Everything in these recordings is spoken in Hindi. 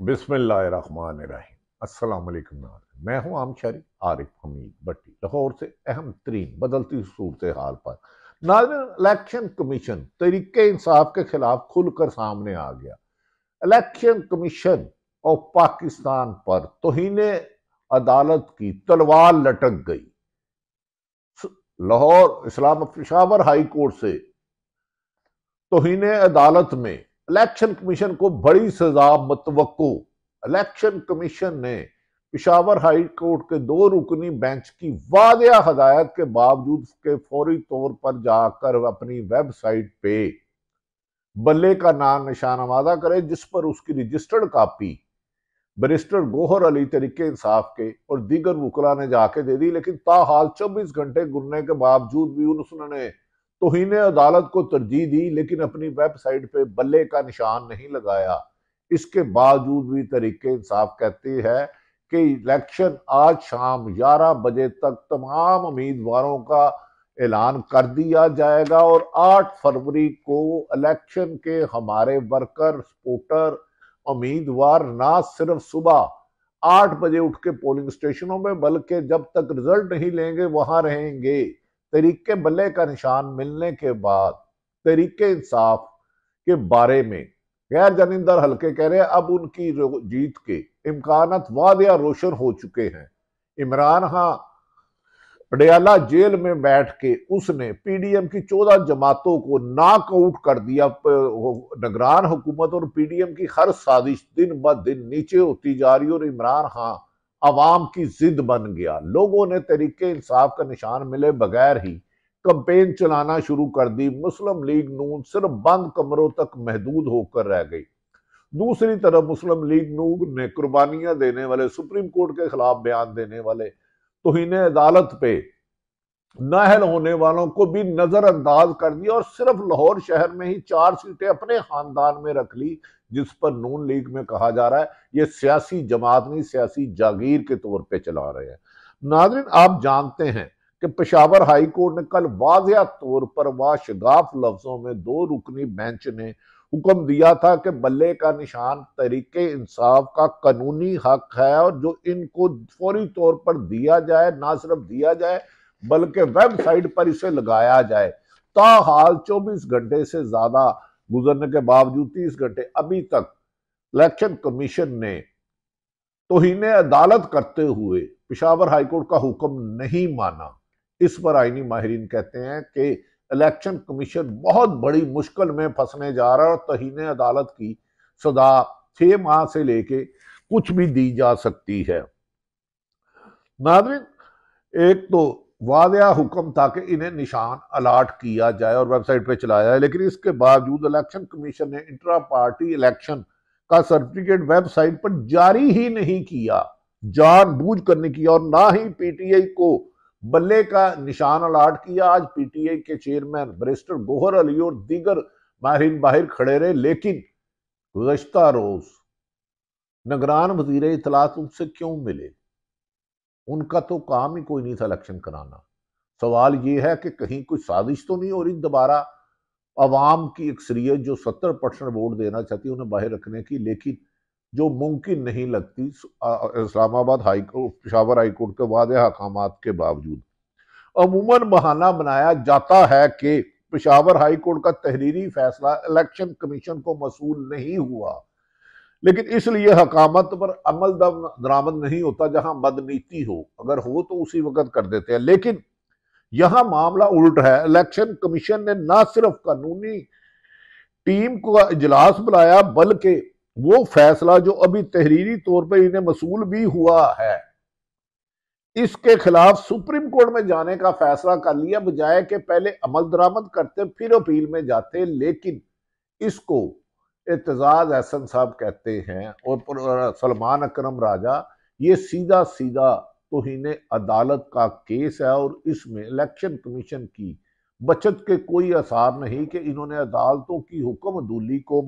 बिस्मिल्लाहिर्रहमानिर्रहीम। अस्सलाम वालेकुम नाज़रीन। मैं हूं आमशरी आरिफ हमीद भट्टी लाहौर से अहम तरीन बदलती सूरत हाल पर नाज़रीन इलेक्शन कमीशन तरीके इंसाफ के खिलाफ खुलकर सामने आ गया। इलेक्शन कमीशन ऑफ पाकिस्तान पर तौहीने अदालत की तलवार लटक गई। लाहौर इस्लाम पेशावर हाई कोर्ट से तौहीने अदालत में इलेक्शन कमीशन को बड़ी सजा मतवक्को। इलेक्शन कमीशन ने पेशावर हाई कोर्ट के 2 रुकनी बेंच की वादिया हदायत के बावजूद के फौरी तौर पर जाकर अपनी वेबसाइट पे बल्ले का नाम निशानवादा करे, जिस पर उसकी registered copy barrister Gohar Ali तरीके इंसाफ के और दीगर वकला ने जाके दे दी। लेकिन ताहाल 24 घंटे गुजरने के बावजूद भी उन्होंने तौहीने अदालत को तरजीह दी, लेकिन अपनी वेबसाइट पे बल्ले का निशान नहीं लगाया। इसके बावजूद भी तरीके इंसाफ कहती है कि इलेक्शन आज शाम 11 बजे तक तमाम उम्मीदवारों का ऐलान कर दिया जाएगा और 8 फरवरी को इलेक्शन के हमारे वर्कर सपोर्टर उम्मीदवार ना सिर्फ सुबह 8 बजे उठ के पोलिंग स्टेशनों में बल्कि जब तक रिजल्ट नहीं लेंगे वहां रहेंगे। तरीके बल्ले का निशान मिलने के बाद तरीके इंसाफ के बारे में गैर जानिंदर हल्के कह रहे हैं अब उनकी जीत के इम्कानात वादिया रोशन हो चुके हैं। इमरान खान पटियाला जेल में बैठ के उसने पीडीएम की 14 जमातों को नॉकआउट कर दिया। निगरान हुकूमत और पीडीएम की हर साजिश दिन ब दिन नीचे होती जा रही और इमरान खान अवाम की जिद बन गया। लोगों ने तरीके इंसाफ का निशान मिले बगैर ही कंपेन चलाना शुरू कर दी। मुस्लिम लीग नून सिर्फ बंद कमरों तक महदूद होकर रह गई। दूसरी तरफ मुस्लिम लीग नून ने कुर्बानियां देने वाले, सुप्रीम कोर्ट के खिलाफ बयान देने वाले, तौहीने अदालत पे नाहल होने वालों को भी नजरअंदाज कर दिया और सिर्फ लाहौर शहर में ही 4 सीटें अपने खानदान में रख ली, जिस पर नून लीग में कहा जा रहा है ये सियासी जमात नहीं, सियासी जागीर के तौर पे चला रहे हैं। नाज़रीन, आप जानते हैं कि पेशावर हाई कोर्ट ने कल वाज़िया तौर पर वाशगाफ लफ्जों में 2 रुकनी बेंच ने हुक्म दिया था कि बल्ले का निशान तरीके इंसाफ का कानूनी हक है और जो इनको फौरी तौर पर दिया जाए, ना सिर्फ दिया जाए बल्कि वेबसाइट पर इसे लगाया जाए। ताहाल 24 घंटे से ज्यादा गुजरने के बावजूद 30 घंटे अभी तक इलेक्शन कमीशन ने तौहीने अदालत करते हुए पेशावर हाईकोर्ट का हुक्म नहीं माना। इस पर आईनी माहिरीन कहते हैं कि इलेक्शन कमीशन बहुत बड़ी मुश्किल में फंसने जा रहा है और तौहीने अदालत की सजा 6 माह से लेके कुछ भी दी जा सकती है। नाज़रीन, एक तो वादिया हुक्म था कि इन्हें निशान अलाट किया जाए और वेबसाइट पे चलाया जाए, लेकिन इसके बावजूद इलेक्शन कमीशन ने इंट्रा पार्टी इलेक्शन का सर्टिफिकेट वेबसाइट पर जारी ही नहीं किया, जानबूझ कर नहीं किया, और ना ही पीटीआई को बल्ले का निशान अलाट किया। आज पीटीआई के चेयरमैन बैरिस्टर गोहर अली और दीगर माहिरीन बाहर खड़े रहे, लेकिन गुज़श्ता रोज निगरान वज़ीर इत्तलात उनसे क्यों मिले? उनका तो काम ही कोई नहीं था इलेक्शन कराना। सवाल यह है कि कहीं कोई साजिश तो नहीं हो रही दोबारा अवाम की अक्सरियत जो 70% वोट देना चाहती है उन्हें बाहर रखने की, लेकिन जो मुमकिन नहीं लगती Islamabad high court, Peshawar high court के वादे हकामात के बावजूद। अमूमन बहाना बनाया जाता है कि पेशावर हाई कोर्ट का तहरीरी फैसला इलेक्शन कमीशन को मसूल नहीं हुआ, लेकिन इसलिए हकामत पर अमल दरामद नहीं होता जहां बदनीति हो। अगर हो तो उसी वक्त कर देते हैं, लेकिन यहां मामला उल्ट है। इलेक्शन कमीशन ने ना सिर्फ कानूनी टीम को इजलास बुलाया बल्कि वो फैसला जो अभी तहरीरी तौर पर इन्हें मसूल भी हुआ है इसके खिलाफ सुप्रीम कोर्ट में जाने का फैसला कर लिया, बजाय कि पहले अमल दरामद करते फिर अपील में जाते। लेकिन इसको एतजाज एहसन साहब कहते हैं और सलमान अकरम राजा, ये सीधा सीधा तौहीने अदालत का केस है और इसमें इलेक्शन कमीशन की बचत के कोई आसार नहीं कि इन्होंने अदालतों की हुक्मदूली को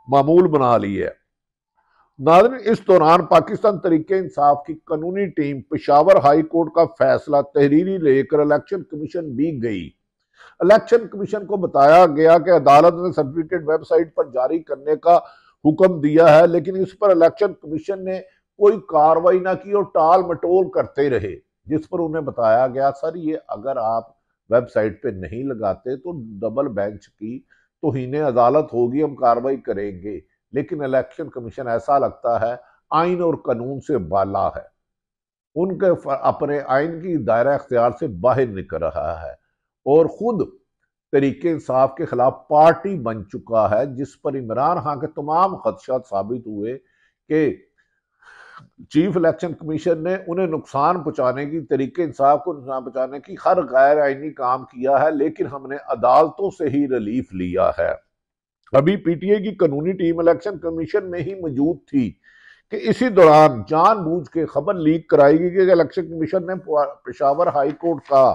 मामूल बना ली है। नाज़रीन, इस दौरान पाकिस्तान तरीके इंसाफ की कानूनी टीम पेशावर हाई कोर्ट का फैसला तहरीरी लेकर इलेक्शन कमीशन भी गई। इलेक्शन कमीशन को बताया गया कि अदालत ने सर्टिफिकेट वेबसाइट पर जारी करने का हुक्म दिया है, लेकिन इस पर इलेक्शन कमीशन ने कोई कार्रवाई ना की और टाल मटोल करते रहे, जिस पर उन्हें बताया गया सर ये अगर आप वेबसाइट पे नहीं लगाते तो डबल बेंच की तौहीन अदालत होगी, हम कार्रवाई करेंगे। लेकिन इलेक्शन कमीशन ऐसा लगता है आइन और कानून से बाला है, उनके अपने आइन की दायरा अख्तियार से बाहर निकल रहा है और खुद तरीके इंसाफ के खिलाफ पार्टी बन चुका है, जिस पर इमरान खान के तमाम खदशात साबित हुए कि चीफ इलेक्शन कमीशन ने उन्हें नुकसान पहुंचाने की, तरीके इंसाफ को नुकसान पहुंचाने की हर गैर आईनी काम किया है, लेकिन हमने अदालतों से ही रिलीफ लिया है। अभी पीटीए की कानूनी टीम इलेक्शन कमीशन में ही मौजूद थी कि इसी दौरान जानबूझ के खबर लीक कराई गई कि इलेक्शन कमीशन ने पेशावर हाई कोर्ट का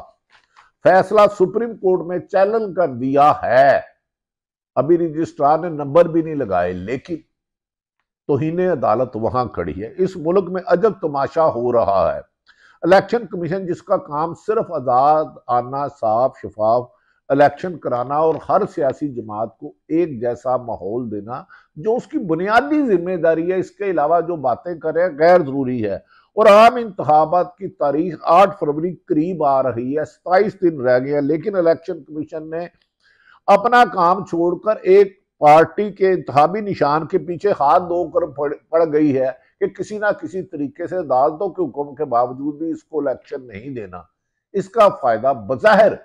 फैसला सुप्रीम कोर्ट में चैलेंज कर दिया है। अभी रजिस्ट्रार ने नंबर भी नहीं लगाए, लेकिन तौहीन अदालत वहां खड़ी है। इस मुल्क में अजब तमाशा हो रहा है। इलेक्शन कमीशन जिसका काम सिर्फ आजाद आना, साफ शफाफ इलेक्शन कराना और हर सियासी जमात को एक जैसा माहौल देना, जो उसकी बुनियादी जिम्मेदारी है, इसके अलावा जो बातें करें गैर जरूरी है। और आम इंतखाबात की तारीख 8 फरवरी करीब आ रही है, 27 दिन रह गए हैं, लेकिन इलेक्शन कमीशन ने अपना काम छोड़कर एक पार्टी के इंतखाबी निशान के पीछे हाथ धोकर पड़ गई है कि किसी ना किसी तरीके से अदालतों के हुक्म के बावजूद भी इसको इलेक्शन नहीं देना। इसका फायदा बज़ाहिर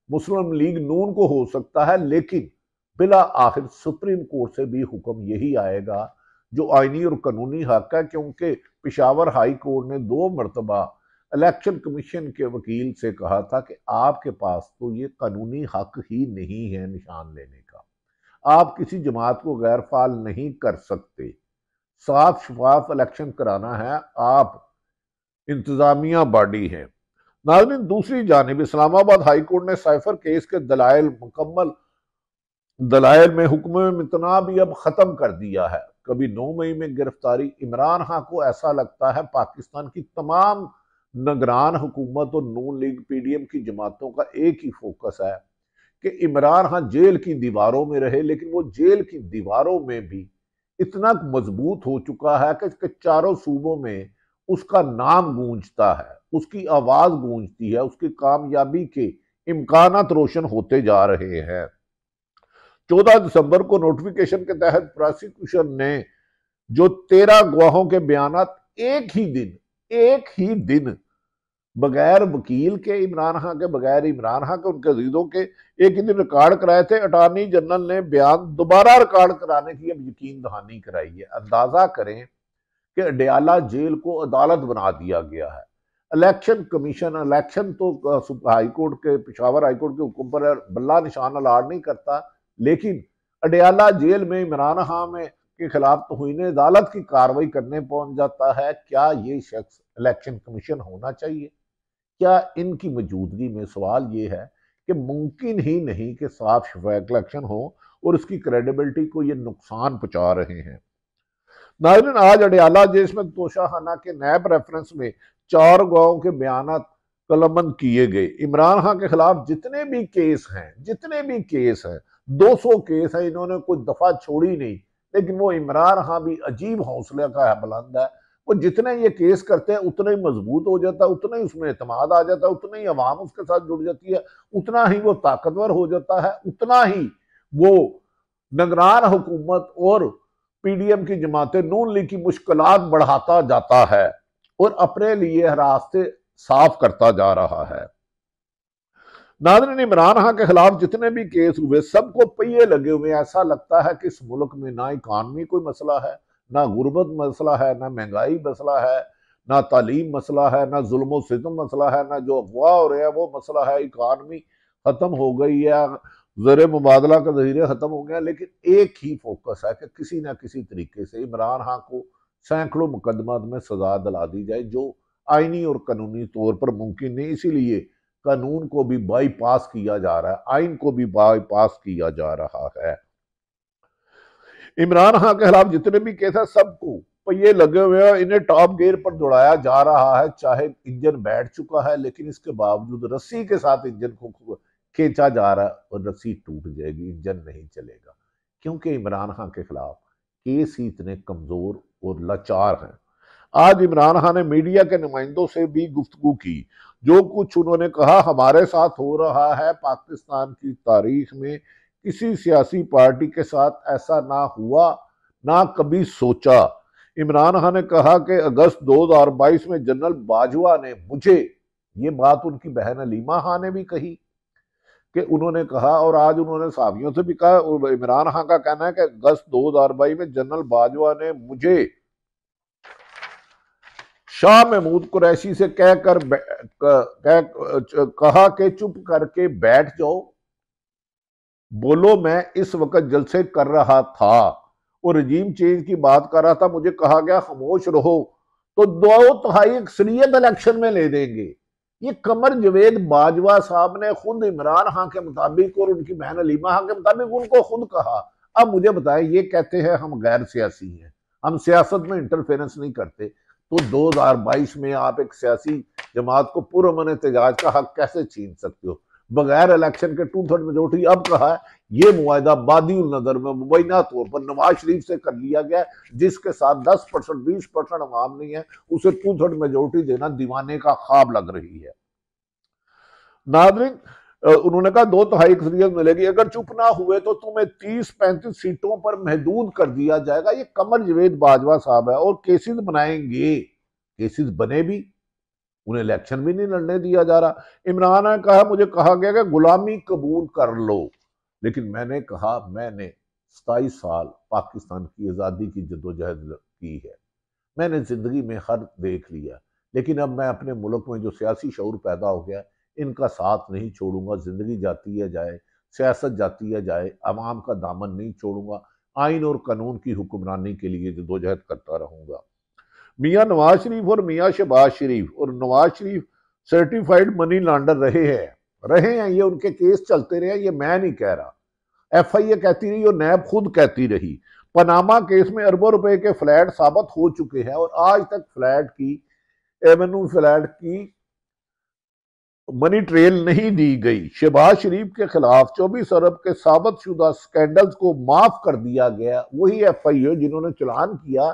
मुस्लिम लीग नून को हो सकता है, लेकिन बिला आखिर सुप्रीम कोर्ट से भी हुक्म यही आएगा जो आईनी और कानूनी हक है, क्योंकि पेशावर हाई कोर्ट ने 2 मरतबा इलेक्शन कमीशन के वकील से कहा था कि आपके पास तो ये कानूनी हक ही नहीं है निशान लेने का, आप किसी जमात को गैर फाल नहीं कर सकते, साफ शफाफ इलेक्शन कराना है, आप इंतजामिया बॉडी है। नाज़रीन, दूसरी जानिब इस्लामाबाद हाई कोर्ट ने साइफर केस के दलाइल मुकम्मल दलाइल में हुक्म इम्तना भी अब खत्म कर दिया है। कभी 9 मई में गिरफ्तारी, इमरान खान को ऐसा लगता है पाकिस्तान की तमाम निगरान हुकूमत और नून लीग पीडीएम की जमातों का एक ही फोकस है कि इमरान खान जेल की दीवारों में रहे, लेकिन वो जेल की दीवारों में भी इतना मजबूत हो चुका है कि चारों सूबों में उसका नाम गूंजता है, उसकी आवाज गूंजती है, उसकी कामयाबी के इम्कानात रोशन होते जा रहे हैं। 14 दिसंबर को नोटिफिकेशन के तहत प्रोसिक्यूशन ने जो 13 गवाहों के बयानात एक ही दिन बगैर वकील के इमरान खान के, बगैर इमरान खान के, उनके अजीजों के एक ही दिन रिकॉर्ड कराए थे, अटॉर्नी जनरल ने बयान दोबारा रिकॉर्ड कराने की अब यकीन दहानी कराई है। अंदाजा करें कि अडयाला जेल को अदालत बना दिया गया है। इलेक्शन कमीशन इलेक्शन तो हाई कोर्ट के, पेशावर हाई कोर्ट के हुक्म पर बल्ला निशान अलाट नहीं करता, लेकिन अडयाला जेल में इमरान खान में के खिलाफ तौहीन अदालत की कार्रवाई करने पहुंच जाता है। क्या ये शख्स इलेक्शन कमीशन होना चाहिए? क्या इनकी मौजूदगी में सवाल ये है कि मुमकिन ही नहीं कि साफ शफाफ इलेक्शन हो और उसकी क्रेडिबिलिटी को ये नुकसान पहुंचा रहे हैं। नाज़रीन, आज अडयाला जेल में तोशाखाना के नैब रेफरेंस में 4 गवाहों के बयान कलमबंद किए गए। इमरान खान के खिलाफ जितने भी केस हैं 200 केस हैं, इन्होंने कोई दफा छोड़ी नहीं, लेकिन वो इमरान खान भी अजीब हौसले का है, बुलंद है। वो जितने ये केस करते हैं उतना ही मजबूत हो जाता है, उतना ही उसमें एतमाद आ जाता है, उतना ही अवाम उसके साथ जुड़ जाती है, उतना ही वो ताकतवर हो जाता है, उतना ही वो निगरान हुकूमत और पीडीएम की जमातें नून लीग की मुश्किलात बढ़ाता जाता है और अपने लिए रास्ते साफ करता जा रहा है। नाज़रीन, इमरान खान के खिलाफ जितने भी केस हुए सबको पहिए लगे हुए। ऐसा लगता है कि इस मुल्क में ना इकानमी कोई मसला है, ना गुर्बत मसला है, ना महंगाई मसला है, ना तालीम मसला है, ना जुल्म सितम मसला है, ना जो अफवाह हो रहे हैं वो मसला है। इकानमी खत्म हो गई है, ज़र मुबादला का जहीरे खत्म हो गया, लेकिन एक ही फोकस है कि किसी ना किसी तरीके से इमरान खान को सैकड़ों मुकदमात में सजा दिला दी जाए, जो आईनी और कानूनी तौर पर मुमकिन नहीं। इसीलिए कानून को भी बाईपास किया जा रहा है, आइन को भी बाईपास किया जा रहा है। इमरान खान के खिलाफ जितने भी केस है सबको पहिए लगे हुए हैं, इन्हें टॉप गियर पर दौड़ाया जा रहा है। चाहे इंजन बैठ चुका है, लेकिन इसके बावजूद रस्सी के साथ इंजन को खींचा जा रहा है और रस्सी टूट जाएगी, इंजन नहीं चलेगा, क्योंकि इमरान खान के खिलाफ केस ही इतने कमजोर और लाचार हैं। आज इमरान खान ने मीडिया के नुमाइंदों से भी गुफ्तगू की। जो कुछ उन्होंने कहा हमारे साथ हो रहा है, पाकिस्तान की तारीख में किसी सियासी पार्टी के साथ ऐसा ना हुआ, ना कभी सोचा। इमरान खान ने कहा कि अगस्त 2022 में जनरल बाजवा ने मुझे, ये बात उनकी बहन अलीमा खान ने भी कही कि उन्होंने कहा, और आज उन्होंने साहबियों से भी कहा। इमरान खान का कहना है कि अगस्त 2022 में जनरल बाजवा ने मुझे शाह महमूद कुरैशी से कहा कि चुप करके बैठ जाओ, बोलो मैं इस वक्त जलसे कर रहा था और रजीम चेंज की बात कर रहा था, मुझे कहा गया खामोश रहो, तो 2/3 अक्सरियत इलेक्शन में ले देंगे। ये कमर जवेद बाजवा साहब ने खुद इमरान खान के मुताबिक और उनकी बहन अलीमा खान के मुताबिक उनको खुद कहा। अब मुझे बताएं, ये कहते हैं हम गैर सियासी हैं, हम सियासत में इंटरफेरेंस नहीं करते, तो 2022 में आप एक सियासी जमात को पुरअमन एहतजाज का हक कैसे छीन सकते हो बगैर इलेक्शन के 2/3 मेजोरिटी? अब कहा है ये मुआहदा बादिउल नजर में मुबैना तौर पर नवाज शरीफ से कर लिया गया, जिसके साथ 10% 20% अवाम नहीं है, उसे 2/3 मेजोरिटी देना दीवाने का ख्वाब लग रही है। नादरिन, उन्होंने कहा 2/3 अक्सरियत मिलेगी, अगर चुप ना हुए तो तुम्हें 30-35 सीटों पर महदूद कर दिया जाएगा। ये कमर जवेद बाजवा साहब है, और केसेस बनाएंगे, केसेस बने भी, उन्हें इलेक्शन भी नहीं लड़ने दिया जा रहा। इमरान ने कहा मुझे कहा गया कि गुलामी कबूल कर लो, लेकिन मैंने कहा मैंने 27 साल पाकिस्तान की आज़ादी की जद्दोजहद की है, मैंने जिंदगी में हर देख लिया, लेकिन अब मैं अपने मुल्क में जो सियासी शऊर पैदा हो गया इनका साथ नहीं छोड़ूंगा। जिंदगी जाती है जाए, सियासत जाती है जाए, अवाम का दामन नहीं छोड़ूंगा, आइन और कानून की हुक्मरानी के लिए जद्दोजहद करता रहूंगा। मियाँ नवाज शरीफ और मियाँ शहबाज शरीफ, और नवाज शरीफ सर्टिफाइड मनी लॉन्डर रहे हैं, ये उनके केस चलते रहे, ये मैं नहीं कह रहा, FIA कहती रही और नैब खुद कहती रही। पनामा केस में अरबों रुपए के फ्लैट साबित हो चुके हैं, और आज तक एवेन्यू फ्लैट की मनी ट्रेल नहीं दी गई। शहबाज शरीफ के खिलाफ 24 अरब के साबित शुदा स्कैंडल्स को माफ कर दिया गया। वही FIA जिन्होंने चलान किया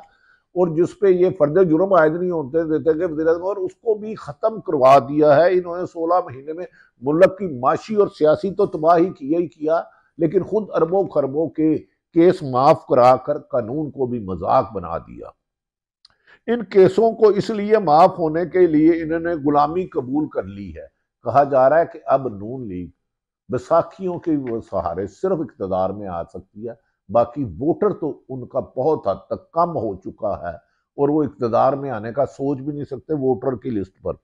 और जिसपे ये फर्द जुर्म आयद नहीं होते देते कि वज़ीर आज़म, और उसको भी खत्म करवा दिया है इन्होंने। 16 महीने में मुल्क की माशी और सियासी तो तबाही किया ही किया, लेकिन खुद अरबों खरबों के केस माफ कराकर कानून को भी मजाक बना दिया। इन केसों को इसलिए माफ होने के लिए इन्होंने गुलामी कबूल कर ली है। कहा जा रहा है कि अब नून लीग बैसाखियों के सहारे सिर्फ इक़्तिदार में आ सकती है, बाकी वोटर तो उनका बहुत हद तक कम हो चुका है और वो इक़्तिदार में आने का सोच भी नहीं सकते वोटर की लिस्ट पर।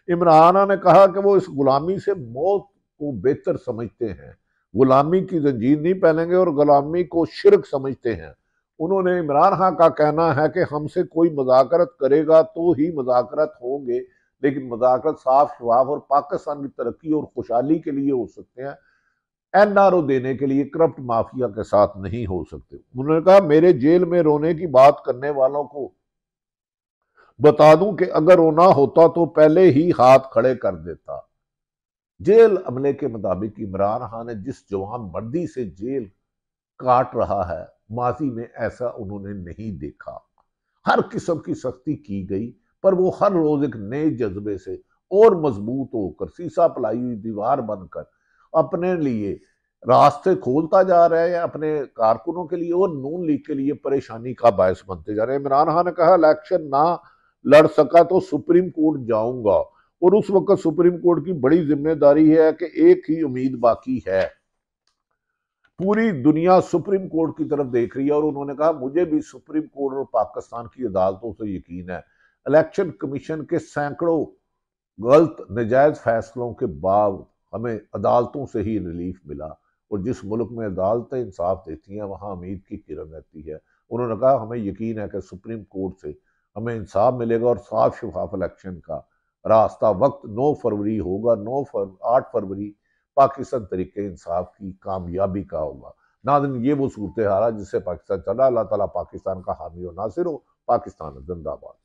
इमरान ने कहा कि वो इस गुलामी से मौत को बेहतर समझते हैं, गुलामी की जंजीर नहीं पहनेंगे और गुलामी को शिरक समझते हैं। उन्होंने इमरान खान का कहना है कि हमसे कोई मज़ाकरत करेगा तो ही मज़ाकरत होंगे, लेकिन मज़ाकरत साफ शफाफ और पाकिस्तान की तरक्की और खुशहाली के लिए हो सकते हैं, NRO देने के लिए करप्ट माफिया के साथ नहीं हो सकते। उन्होंने कहा मेरे जेल में रोने की बात करने वालों को बता दूं कि अगर रोना होता तो पहले ही हाथ खड़े कर देता। जेल अमले के मुताबिक इमरान खान ने जिस जवान मर्दी से जेल काट रहा है, माजी में ऐसा उन्होंने नहीं देखा। हर किस्म की सख्ती की गई, पर वो हर रोज एक नए जज्बे से और मजबूत होकर, सीसा पलाई हुई दीवार बनकर अपने लिए रास्ते खोलता जा रहा है, अपने कारकुनों के लिए और नून लीग के लिए परेशानी का बायस बनते जा रहे हैं। इमरान खान ने कहा इलेक्शन ना लड़ सका तो सुप्रीम कोर्ट जाऊंगा, और उस वक्त सुप्रीम कोर्ट की बड़ी जिम्मेदारी है कि एक ही उम्मीद बाकी है, पूरी दुनिया सुप्रीम कोर्ट की तरफ देख रही है। और उन्होंने कहा मुझे भी सुप्रीम कोर्ट और पाकिस्तान की अदालतों से यकीन है। इलेक्शन कमीशन के सैकड़ों गलत नजायज फैसलों के बाद हमें अदालतों से ही रिलीफ मिला, और जिस मुल्क में अदालतें इंसाफ देती हैं वहां उम्मीद की किरण रहती है। उन्होंने कहा हमें यकीन है कि सुप्रीम कोर्ट से हमें इंसाफ मिलेगा और साफ शफाफ इलेक्शन का रास्ता वक्त 9 फरवरी होगा। 8 फरवरी पाकिस्तान तरीके इंसाफ की कामयाबी का होगा। नाज़रीन, ये वो सूरत हाल है जिससे पाकिस्तान चला। अल्लाह ताला पाकिस्तान का हामी और नासिर हो। पाकिस्तान जिंदाबाद।